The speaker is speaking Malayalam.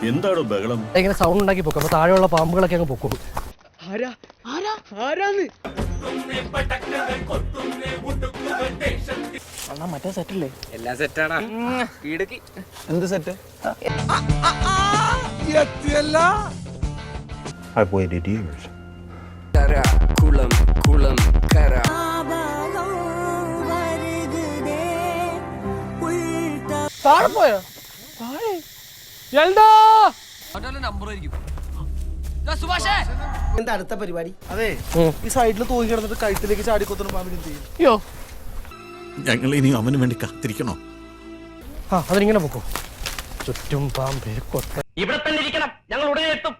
എന്താണോ ബഹളം? ഇങ്ങനെ സൗണ്ട് ഉണ്ടാക്കി പൊക്കും. അപ്പൊ താഴെയുള്ള പാമ്പുകളൊക്കെ അങ്ങ് പൊക്കും. മറ്റേ സെറ്റല്ലേ? എല്ലാം സെറ്റാണ്. എന്ത് സെറ്റ്? I've waited years. കുളം കുളം കര താഴെ പോയോ? എന്താ അടുത്ത പരിപാടി? അതെ, ഈ സൈഡിൽ തൂങ്ങി കിടന്നിട്ട് കഴുത്തിലേക്ക് ചാടിക്കൊത്തുന്ന പാമ്പിന് എന്ത് ചെയ്യും? അയ്യോ, ഞങ്ങൾ ഇനി അവന് വേണ്ടി കാത്തിരിക്കണോ? അതിനിങ്ങനെ പൊക്കും. ചുറ്റും പാമ്പേ കൊത്ത. ഇവിടെ തന്നെ ഇരിക്കണം, ഞങ്ങൾ ഉടനെ എത്തും.